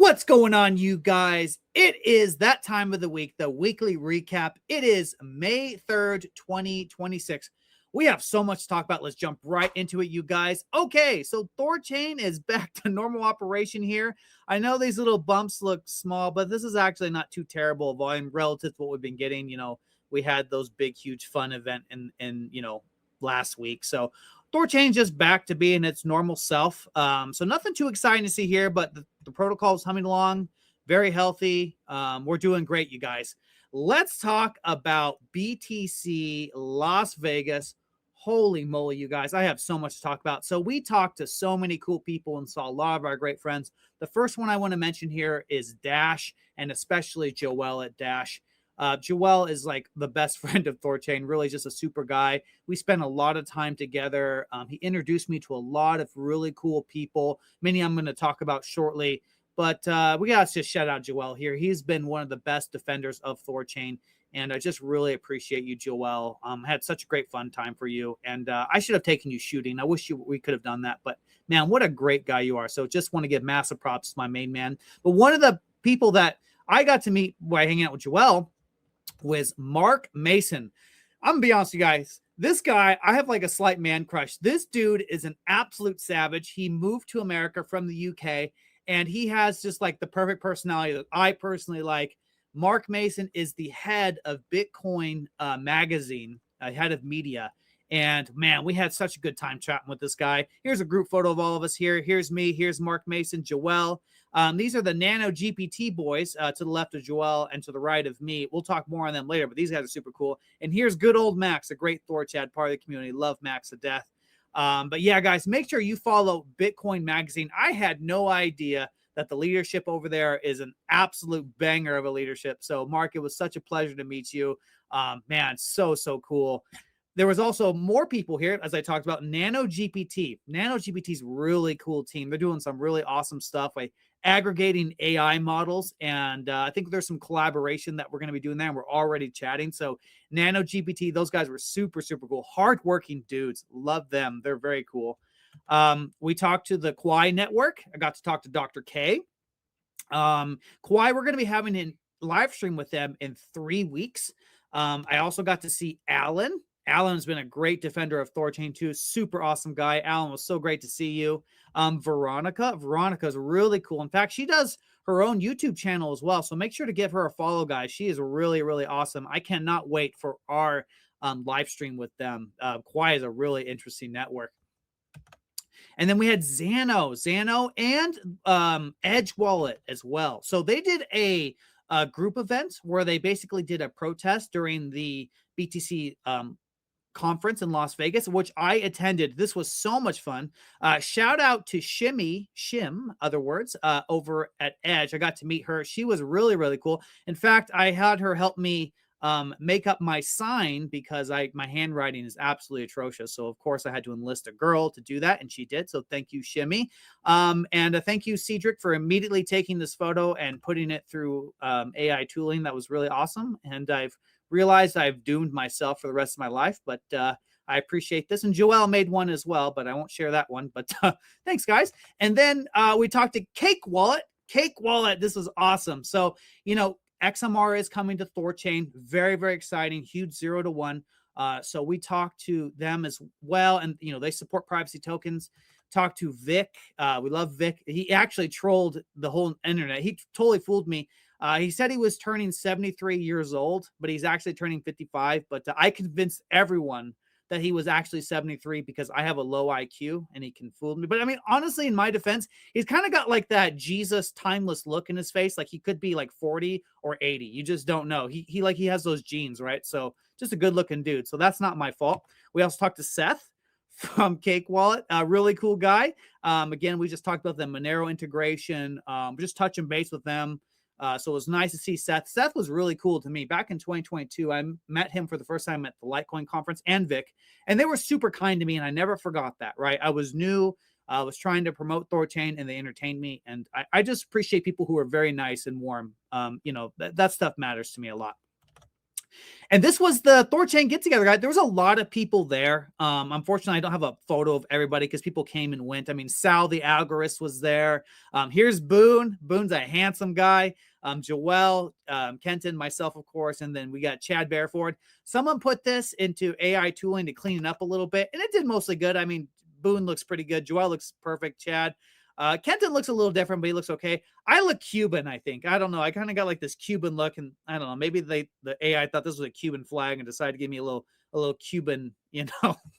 What's going on, you guys? It is that time of the week, the weekly recap. It is May 3rd, 2026. We have so much to talk about. Let's jump right into it, you guys. Okay, so THORChain is back to normal operation here. I know these little bumps look small, but this is actually not too terrible volume relative to what we've been getting. You know, we had those big, huge fun event in last week. So THORChain just back to being its normal self. So nothing too exciting to see here, but the protocol is humming along, very healthy. We're doing great, you guys. Let's talk about BTC Las Vegas. Holy moly, you guys. I have so much to talk about. So we talked to so many cool people and saw a lot of our great friends. The first one I want to mention here is Dash, and especially Joel at Dash. Joel is like the best friend of THORChain, really just a super guy. We spent a lot of time together. He introduced me to a lot of really cool people, many I'm going to talk about shortly. But we got to just shout out Joel here. He's been one of the best defenders of THORChain, and I just really appreciate you, Joel. Had such a great fun time for you, and I should have taken you shooting. I wish we could have done that, but man, what a great guy you are. So just want to give massive props to my main man. But one of the people that I got to meet by hanging out with Joel was Mark Mason. I'm gonna be honest with you guys. This guy, I have like a slight man crush. This dude is an absolute savage. He moved to America from the UK, and he has just like the perfect personality that I personally like. Mark Mason is the head of Bitcoin magazine, head of media. And man, we had such a good time chatting with this guy. Here's a group photo of all of us here. Here's me. Here's Mark Mason, Joel. These are the Nano GPT boys to the left of Joel and to the right of me. We'll talk more on them later, but these guys are super cool. And here's good old Max, a great THORChain part of the community. Love Max to death. But yeah, guys, make sure you follow Bitcoin Magazine. I had no idea that the leadership over there is an absolute banger of a leadership. So, Mark, it was such a pleasure to meet you. Man, so cool. There was also more people here, as I talked about, Nano GPT. Nano GPT's really cool team. They're doing some really awesome stuff, like aggregating AI models. And I think there's some collaboration that we're going to be doing there. And we're already chatting. So Nano GPT, those guys were super cool. Hardworking dudes. Love them. They're very cool. We talked to the Kwai network. I got to talk to Dr. K. Kwai, we're going to be having a live stream with them in 3 weeks. I also got to see Alan. Alan's been a great defender of THORChain too. Super awesome guy. Alan, was so great to see you. Veronica's really cool. In fact, she does her own YouTube channel as well. So make sure to give her a follow, guys. She is really awesome. I cannot wait for our live stream with them. Kwai is a really interesting network. And then we had Xano and Edge Wallet as well. So they did a group event where they basically did a protest during the BTC conference in Las Vegas, which I attended. This was so much fun. Shout out to Shim, other words, over at Edge. I got to meet her. She was really cool. In fact, I had her help me make up my sign because my handwriting is absolutely atrocious. So of course I had to enlist a girl to do that, and she did. So thank you, Shimmy. And thank you, Cedric, for immediately taking this photo and putting it through AI tooling. That was really awesome. And I've realized I've doomed myself for the rest of my life, but I appreciate this. And Joel made one as well, but I won't share that one. But thanks, guys. And then we talked to Cake Wallet. Cake Wallet, this was awesome. So, XMR is coming to THORChain. Very exciting. Huge 0 to 1. So we talked to them as well. And, they support privacy tokens. Talked to Vic. We love Vic. He actually trolled the whole internet. He totally fooled me. He said he was turning 73 years old, but he's actually turning 55. But I convinced everyone that he was actually 73 because I have a low IQ and he can fool me. But I mean, honestly, in my defense, he's kind of got like that Jesus timeless look in his face. Like he could be like 40 or 80. You just don't know. He has those genes, right? So just a good looking dude. So that's not my fault. We also talked to Seth from Cake Wallet, a really cool guy. Again, we just talked about the Monero integration, just touching base with them. So it was nice to see Seth. Seth was really cool to me. Back in 2022, I met him for the first time at the Litecoin conference, and Vic, and they were super kind to me, and I never forgot that, right? I was new. I was trying to promote THORChain, and they entertained me, and I just appreciate people who are very nice and warm. That stuff matters to me a lot. And this was the THORChain get together, guys. There was a lot of people there. Unfortunately, I don't have a photo of everybody because people came and went. I mean, Sal the algorist was there. Here's Boone. Boone's a handsome guy. Joel, Kenton, myself, of course, and then we got Chad Bareford. Someone put this into AI tooling to clean it up a little bit, and it did mostly good. I mean, Boone looks pretty good. Joel looks perfect. Chad. Kenton looks a little different, but he looks okay. I look Cuban, I think. I don't know. I kind of got like this Cuban look, and I don't know. Maybe the AI thought this was a Cuban flag and decided to give me a little Cuban,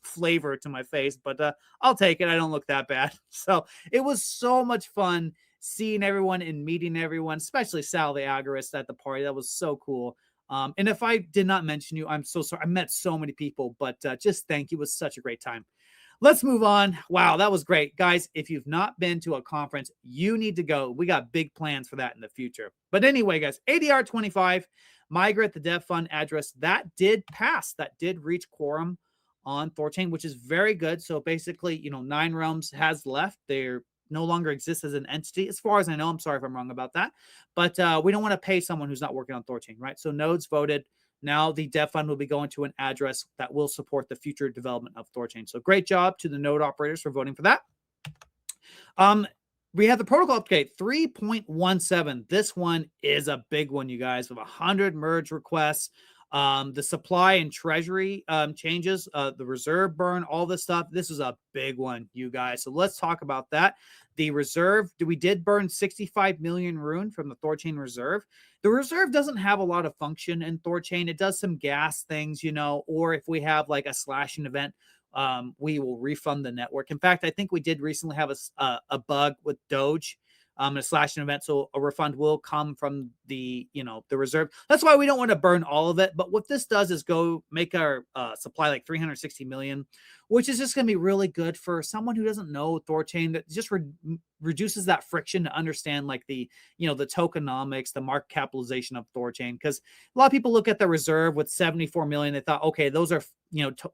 flavor to my face. But I'll take it. I don't look that bad. So it was so much fun seeing everyone and meeting everyone, especially Sal the algorist at the party. That was so cool. And if I did not mention you, I'm so sorry. I met so many people, but just thank you. It was such a great time. Let's move on. Wow, that was great. Guys, if you've not been to a conference, you need to go. We got big plans for that in the future. But anyway, guys, ADR 25, migrate the dev fund address, that did pass. That did reach quorum on THORChain, which is very good. So basically, 9 Realms has left. They're no longer exists as an entity. As far as I know, I'm sorry if I'm wrong about that. But we don't want to pay someone who's not working on THORChain, right? So nodes voted. Now the dev fund will be going to an address that will support the future development of THORChain. So great job to the node operators for voting for that. We have the protocol update 3.17. This one is a big one, you guys, with 100 merge requests. The supply and treasury changes, the reserve burn, all this stuff. This is a big one, you guys. So let's talk about that. The reserve, we did burn 65 million rune from the THORChain reserve. The reserve doesn't have a lot of function in THORChain. It does some gas things, or if we have like a slashing event, we will refund the network. In fact, I think we did recently have a bug with Doge. A slashing event, so a refund will come from the reserve. That's why we don't want to burn all of it. But what this does is go make our supply like 360 million, which is just going to be really good for someone who doesn't know THORChain. That just reduces that friction to understand like the tokenomics, the market capitalization of THORChain. Because a lot of people look at the reserve with 74 million, they thought, okay, those are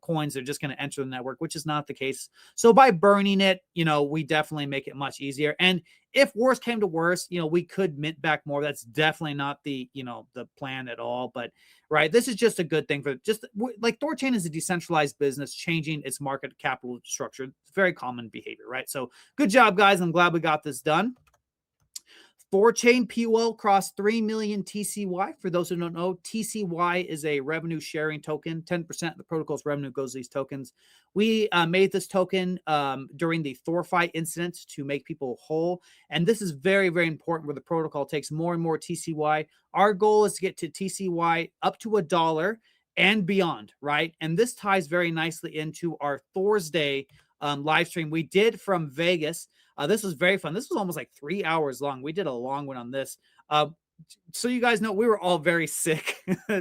coins that are just going to enter the network, which is not the case. So by burning it, we definitely make it much easier. And if worse came to worse, we could mint back more. That's definitely not the plan at all. But right, this is just a good thing for just like THORChain is a decentralized business changing its market capital structure. It's very common behavior, right? So good job, guys. I'm glad we got this done. THORChain POL crossed 3 million TCY. For those who don't know, TCY is a revenue sharing token. 10% of the protocol's revenue goes to these tokens. We made this token during the THORFi incident to make people whole. And this is very, very important where the protocol takes more and more TCY. Our goal is to get to TCY up to $1 and beyond, right? And this ties very nicely into our Thursday live stream we did from Vegas. This was very fun. This was almost like 3 hours long. We did a long one on this. So you guys know we were all very sick.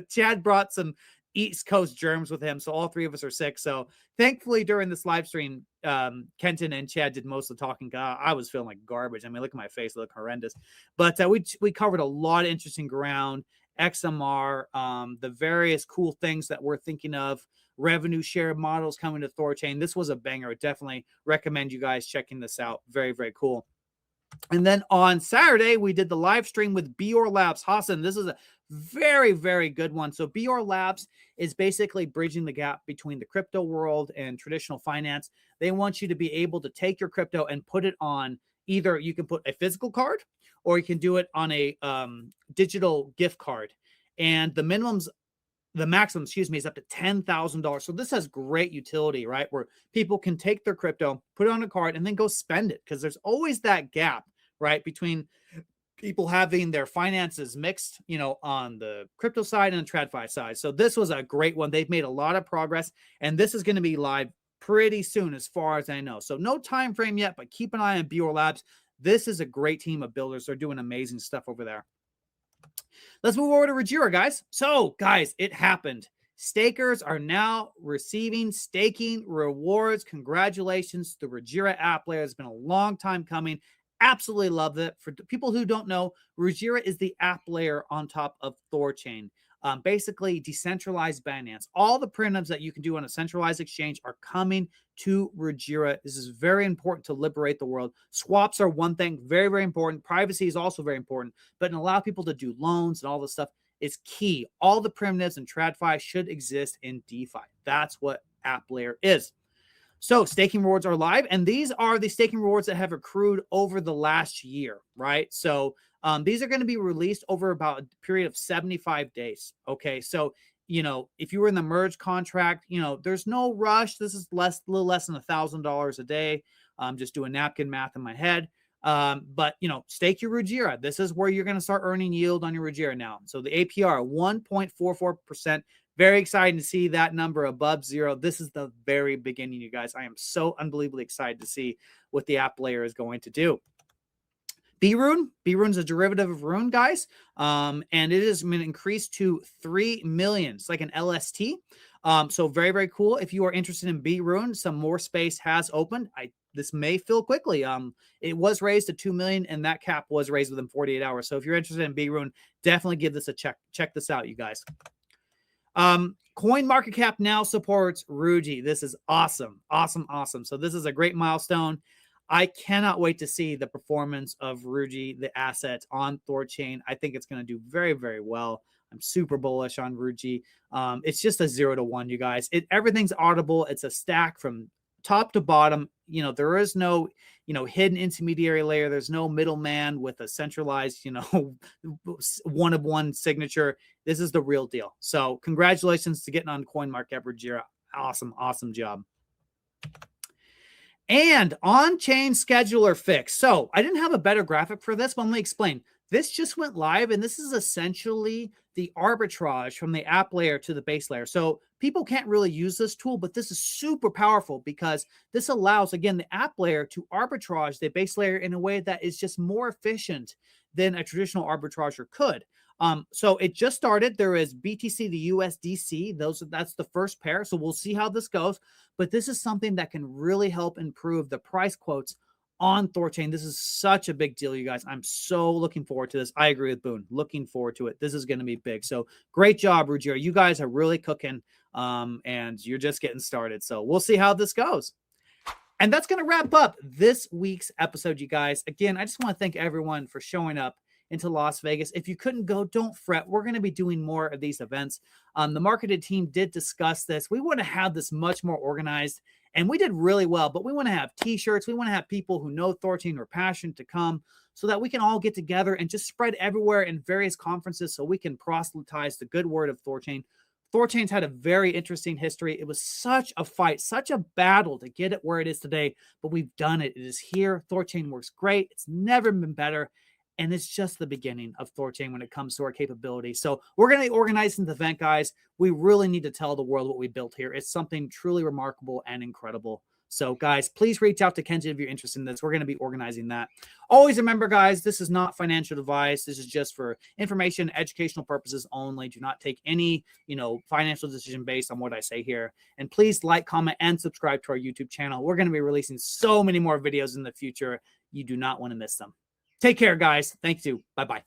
Chad brought some East Coast germs with him, so all 3 of us are sick. So thankfully during this live stream, Kenton and Chad did most of the talking. I was feeling like garbage. I mean, look at my face, it looked horrendous. But we covered a lot of interesting ground. XMR, the various cool things that we're thinking of, revenue share models coming to THORChain. This was a banger. I definitely recommend you guys checking this out. Very, very cool. And then on Saturday, we did the live stream with bRUNE Labs. Hassan, this is a very, very good one. So bRUNE Labs is basically bridging the gap between the crypto world and traditional finance. They want you to be able to take your crypto and put it on either you can put a physical card or you can do it on a digital gift card. And the maximum, is up to $10,000. So this has great utility, right? Where people can take their crypto, put it on a card, and then go spend it. Because there's always that gap, right? Between people having their finances mixed, on the crypto side and the TradFi side. So this was a great one. They've made a lot of progress. And this is going to be live pretty soon as far as I know. So no time frame yet, but keep an eye on bRUNE Labs. This is a great team of builders. They're doing amazing stuff over there. Let's move over to Rujira, guys. So, guys, it happened. Stakers are now receiving staking rewards. Congratulations to the Rujira app layer. It's been a long time coming. Absolutely love it. For people who don't know, Rujira is the app layer on top of THORChain. Basically, decentralized Binance. All the printoups that you can do on a centralized exchange are coming to Rujira. This is very important to liberate the world. Swaps are one thing, very, very important. Privacy is also very important, but allow people to do loans and all this stuff. is key. All the primitives and TradFi should exist in DeFi. That's what AppLayer is. So staking rewards are live, and these are the staking rewards that have accrued over the last year, right? So these are going to be released over about a period of 75 days. Okay, so if you were in the merge contract, there's no rush. This is a little less than $1,000 a day. I'm just doing napkin math in my head. But stake your Rujira. This is where you're going to start earning yield on your Rujira now. So the APR 1.44%. Very excited to see that number above zero. This is the very beginning, you guys. I am so unbelievably excited to see what the AppLayer is going to do. bRUNE is a derivative of Rune, guys. And it has been increased to 3 million. It's like an LST. So very, very cool. If you are interested in bRUNE, some more space has opened. This may fill quickly. It was raised to 2 million, and that cap was raised within 48 hours. So if you're interested in bRUNE, definitely give this a check. Check this out, you guys. CoinMarketCap now supports Rujira. This is awesome. Awesome. So this is a great milestone. I cannot wait to see the performance of Rujira, the asset on THORChain. I think it's going to do very, very well. I'm super bullish on Rujira. It's just a 0 to 1, you guys. Everything's audible. It's a stack from top to bottom. There is no, hidden intermediary layer. There's no middleman with a centralized, one-of-one signature. This is the real deal. So congratulations to getting on CoinMarketCap, Rujira. Awesome job. And on-chain scheduler fix. So I didn't have a better graphic for this, but let me explain. This just went live, and this is essentially the arbitrage from the app layer to the base layer. So people can't really use this tool, but this is super powerful because this allows, again, the app layer to arbitrage the base layer in a way that is just more efficient than a traditional arbitrager could. So it just started. There is BTC to USDC. That's the first pair. So we'll see how this goes. But this is something that can really help improve the price quotes on THORChain. This is such a big deal, you guys. I'm so looking forward to this. I agree with Boone. Looking forward to it. This is going to be big. So great job, Rujira. You guys are really cooking, and you're just getting started. So we'll see how this goes. And that's going to wrap up this week's episode, you guys. Again, I just want to thank everyone for showing up into Las Vegas. If you couldn't go, don't fret. We're going to be doing more of these events. The marketing team did discuss this. We want to have this much more organized, and we did really well, but we want to have t-shirts. We want to have people who know THORChain or passionate to come so that we can all get together and just spread everywhere in various conferences so we can proselytize the good word of THORChain. THORChain's had a very interesting history. It was such a fight, such a battle to get it where it is today, but we've done it. It is here. THORChain works great. It's never been better. And it's just the beginning of THORChain when it comes to our capability. So we're going to organize an event, guys. We really need to tell the world what we built here. It's something truly remarkable and incredible. So, guys, please reach out to Kenji if you're interested in this. We're going to be organizing that. Always remember, guys, this is not financial advice. This is just for information, educational purposes only. Do not take any, financial decision based on what I say here. And please like, comment, and subscribe to our YouTube channel. We're going to be releasing so many more videos in the future. You do not want to miss them. Take care, guys. Thank you. Bye-bye.